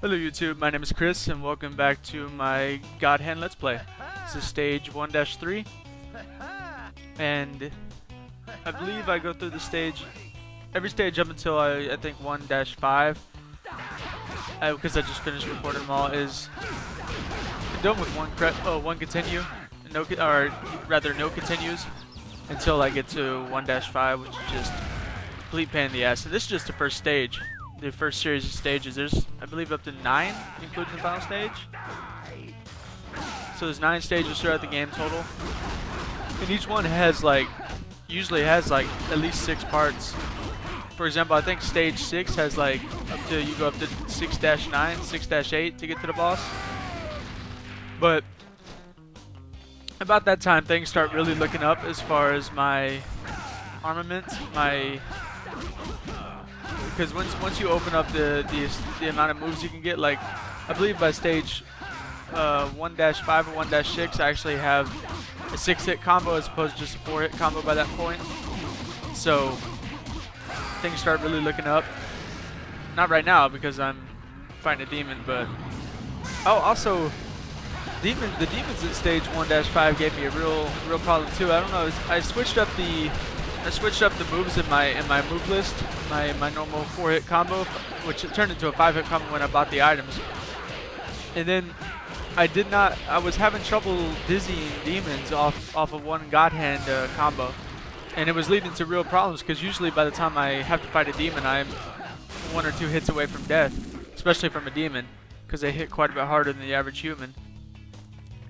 Hello YouTube, my name is Chris and welcome back to my God Hand Let's Play. This is stage 1-3 and I believe I go through the stage, every stage up until I think 1-5 because I just finished recording them all is done with one continue, or rather no continues until I get to 1-5, which is just complete pain in the ass. So this is just the first stage. The first series of stages. There's, I believe, up to 9, including the final stage. So there's 9 stages throughout the game total, and each one has usually has at least 6 parts. For example, I think stage 6 has you go up to 6-9, 6-8 to get to the boss. But about that time, things start really looking up as far as my armament, because once you open up the amount of moves you can get, I believe by stage 1-5 or 1-6, I actually have a 6-hit combo as opposed to just a 4-hit combo by that point. So things start really looking up. Not right now because I'm fighting a demon, but also the demons at stage 1-5 gave me a real problem too. I don't know. I switched up the moves in my move list, my normal 4-hit combo, which it turned into a 5-hit combo when I bought the items. And then I was having trouble dizzying demons off of one God Hand combo. And it was leading to real problems because usually by the time I have to fight a demon, I'm 1 or 2 hits away from death, especially from a demon, because they hit quite a bit harder than the average human.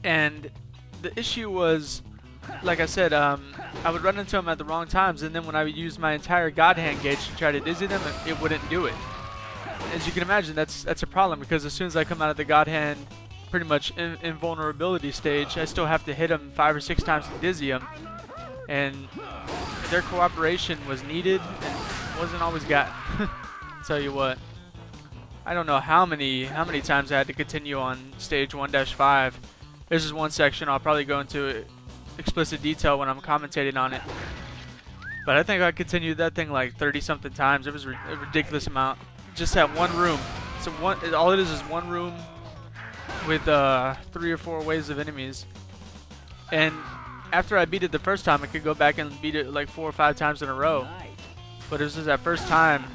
And the issue was, like I said, I would run into them at the wrong times, and then when I would use my entire God Hand gauge to try to dizzy them, it wouldn't do it. As you can imagine, that's a problem, because as soon as I come out of the God Hand, pretty much invulnerability stage, I still have to hit them 5 or 6 times to dizzy them, and their cooperation was needed and wasn't always got. Tell you what, I don't know how many times I had to continue on stage 1-5. This is one section I'll probably go into explicit detail when I'm commentating on it, but I think I continued that thing like 30-something times. It was a ridiculous amount. Just that one room. So all it is one room with 3 or 4 waves of enemies. And after I beat it the first time, I could go back and beat it like 4 or 5 times in a row. But it was just that first time.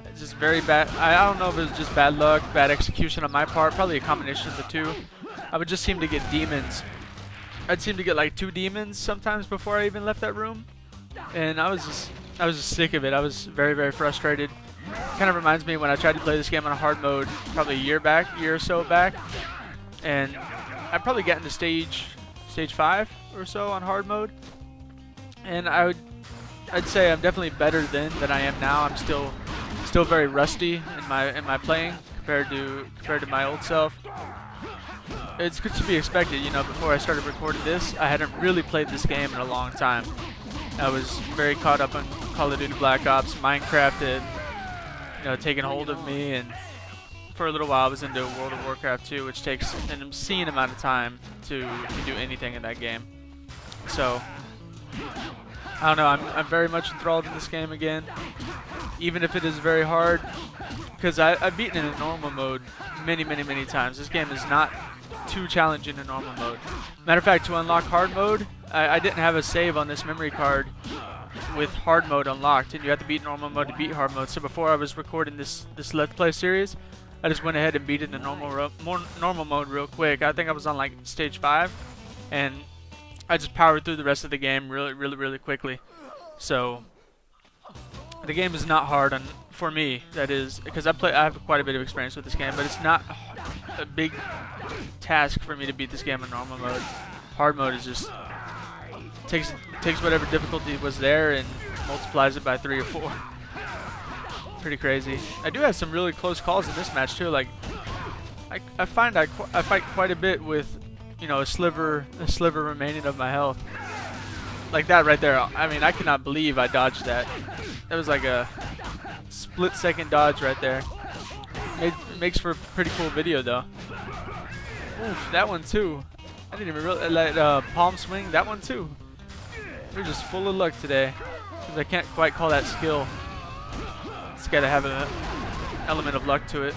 It's just very bad. I don't know if it was just bad luck, bad execution on my part. Probably a combination of the two. I would just seem to get demons. I'd seem to get like 2 demons sometimes before I even left that room, and I was just sick of it. I was very frustrated. Kind of reminds me when I tried to play this game on a hard mode probably a year or so back, and I probably got into stage 5 or so on hard mode, and I'd say I'm definitely better than I am now. I'm still very rusty in my playing compared to my old self. It's good to be expected, you know. Before I started recording this, I hadn't really played this game in a long time. I was very caught up on Call of Duty Black Ops. Minecraft had, taken hold of me, and for a little while I was into World of Warcraft 2, which takes an obscene amount of time to do anything in that game. So, I don't know, I'm very much enthralled in this game again, even if it is very hard, because I've beaten it in normal mode many times. This game is not too challenging in normal mode. Matter of fact, to unlock hard mode, I didn't have a save on this memory card with hard mode unlocked, and you have to beat normal mode to beat hard mode. So before I was recording this Let's Play series, I just went ahead and beat it in normal mode real quick. I think I was on like stage 5, and I just powered through the rest of the game really quickly. So the game is not hard for me, that is, because I have quite a bit of experience with this game, but it's not a big task for me to beat this game in normal mode. Hard mode is just takes whatever difficulty was there and multiplies it by 3 or 4. Pretty crazy. I do have some really close calls in this match too. Like I find I fight quite a bit with, a sliver remaining of my health. Like that right there. I mean, I cannot believe I dodged that. That was like a split-second dodge right there. It makes for a pretty cool video though. Oof, that one too. I didn't even realize that palm swing. That one too. We're just full of luck today, because I can't quite call that skill. It's got to have an element of luck to it.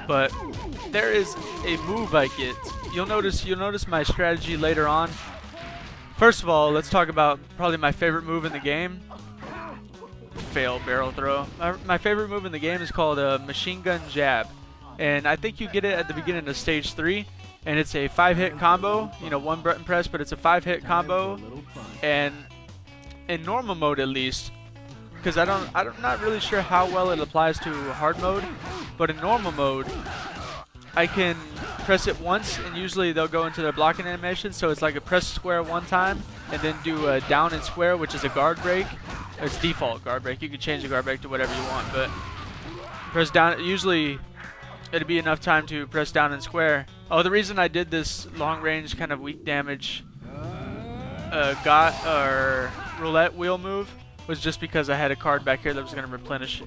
But there is a move I get. You'll notice my strategy later on. First of all, let's talk about probably my favorite move in the game. Fail barrel throw. My favorite move in the game is called a machine gun jab. And I think you get it at the beginning of stage 3. And it's a 5-hit combo. You know, 1 button press, but it's a 5-hit combo. And in normal mode at least, because I'm not really sure how well it applies to hard mode, but in normal mode, I can press it once, and usually they'll go into their blocking animation, so it's like a press square one time, and then do a down and square, which is a guard break. It's default guard break. You can change the guard break to whatever you want, but press down, usually it'd be enough time to press down and square. Oh, the reason I did this long range kind of weak damage roulette wheel move was just because I had a card back here that was going to replenish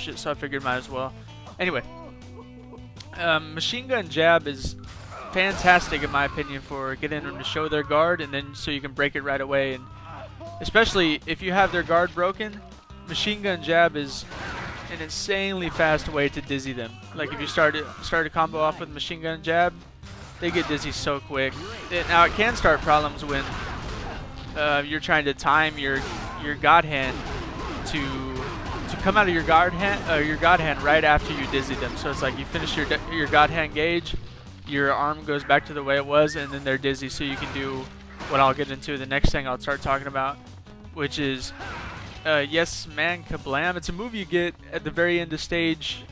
it, so I figured might as well. Anyway, machine gun jab is fantastic in my opinion for getting them to show their guard, and then so you can break it right away. And especially if you have their guard broken, machine gun jab is an insanely fast way to dizzy them. Like if you start a combo off with machine gun jab, they get dizzy so quick. Now it can start problems when you're trying to time your god hand to come out of your god hand right after you dizzy them. So it's like you finish your god hand gauge, your arm goes back to the way it was, and then they're dizzy. So you can do what I'll get into the next thing I'll start talking about, which is Yes Man Kablam. It's a move you get at the very end of stage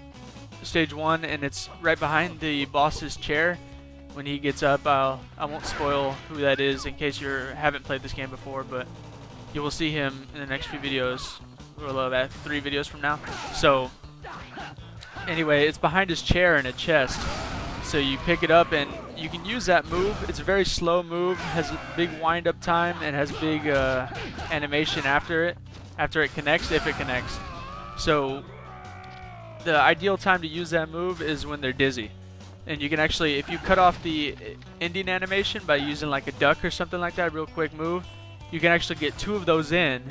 1, and it's right behind the boss's chair. When he gets up, I won't spoil who that is in case you haven't played this game before, but you will see him in the next few videos. Well, about 3 videos from now. So anyway, it's behind his chair in a chest. So you pick it up and you can use that move. It's a very slow move, has a big wind up time, and has big animation after it connects, if it connects. So the ideal time to use that move is when they're dizzy. And you can actually, if you cut off the ending animation by using like a duck or something like that, real quick move, you can actually get 2 of those in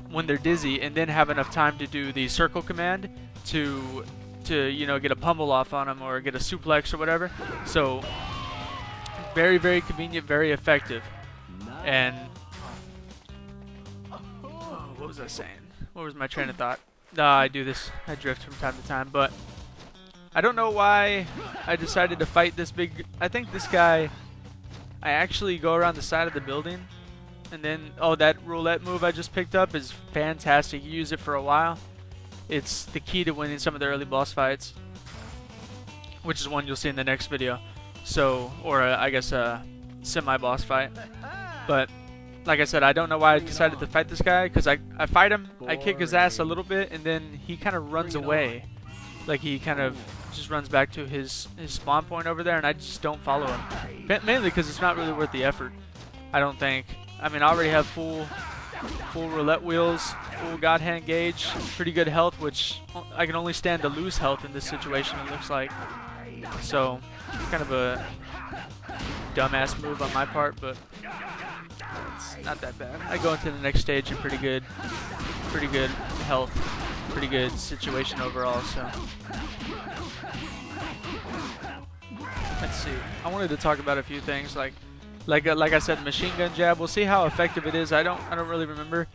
when they're dizzy, and then have enough time to do the circle command to you know, get a pummel off on them or get a suplex or whatever. So very, very convenient, very effective. And what was I saying? What was my train of thought? I do this, I drift from time to time, but I don't know why I decided to fight this big. I think this guy, I actually go around the side of the building, and then, oh, that roulette move I just picked up is fantastic. You use it for a while. It's the key to winning some of the early boss fights, which is one you'll see in the next video. So, or I guess a semi-boss fight. But like I said, I don't know why I decided to fight this guy, because I fight him, I kick his ass a little bit, and then he kind of runs away. Like he kind of just runs back to his spawn point over there, and I just don't follow him. Mainly because it's not really worth the effort, I don't think. I mean, I already have full roulette wheels, full god hand gauge, pretty good health, which I can only stand to lose health in this situation, it looks like. So, kind of a dumbass move on my part, but it's not that bad. I go into the next stage in pretty good health, pretty good situation overall. So let's see. I wanted to talk about a few things, like I said, machine gun jab. We'll see how effective it is. I don't really remember,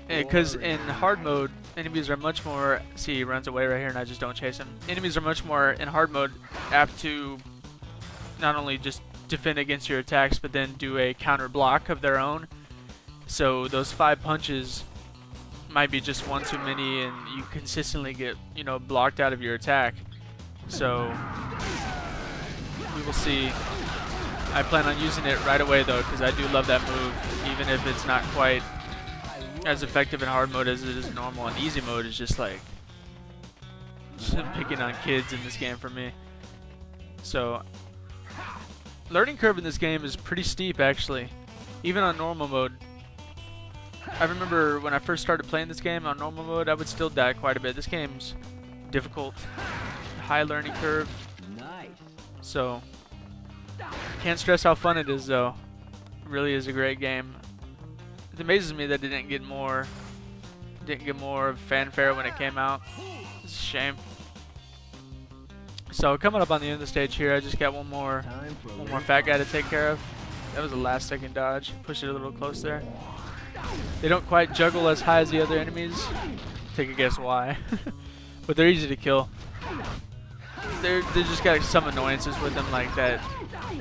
because in hard mode, enemies are much more. See, he runs away right here, and I just don't chase him. Enemies are much more in hard mode apt to not only just defend against your attacks, but then do a counter block of their own. So those 5 punches might be just one too many, and you consistently get, you know, blocked out of your attack. So we will see. I plan on using it right away though, because I do love that move, even if it's not quite as effective in hard mode as it is normal. And easy mode is just like picking on kids in this game for me. So learning curve in this game is pretty steep actually, even on normal mode. I remember when I first started playing this game on normal mode, I would still die quite a bit. This game's difficult, high learning curve. Nice. So can't stress how fun it is though. It really is a great game. It amazes me that it didn't get more fanfare when it came out. It's a shame. So coming up on the end of the stage here, I just got one more fat guy to take care of. That was a last second dodge. Push it a little close there. They don't quite juggle as high as the other enemies. Take a guess why. But they're easy to kill. They just got some annoyances with them, like that,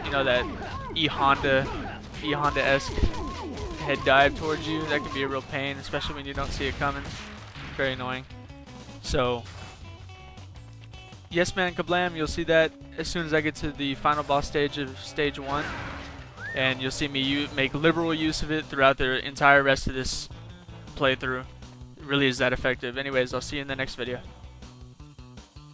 you know, that E-Honda-esque head dive towards you. That can be a real pain, especially when you don't see it coming. Very annoying. So, yes man kablam, you'll see that as soon as I get to the final boss stage of stage 1. And you'll see me make liberal use of it throughout the entire rest of this playthrough. It really is that effective. Anyways, I'll see you in the next video.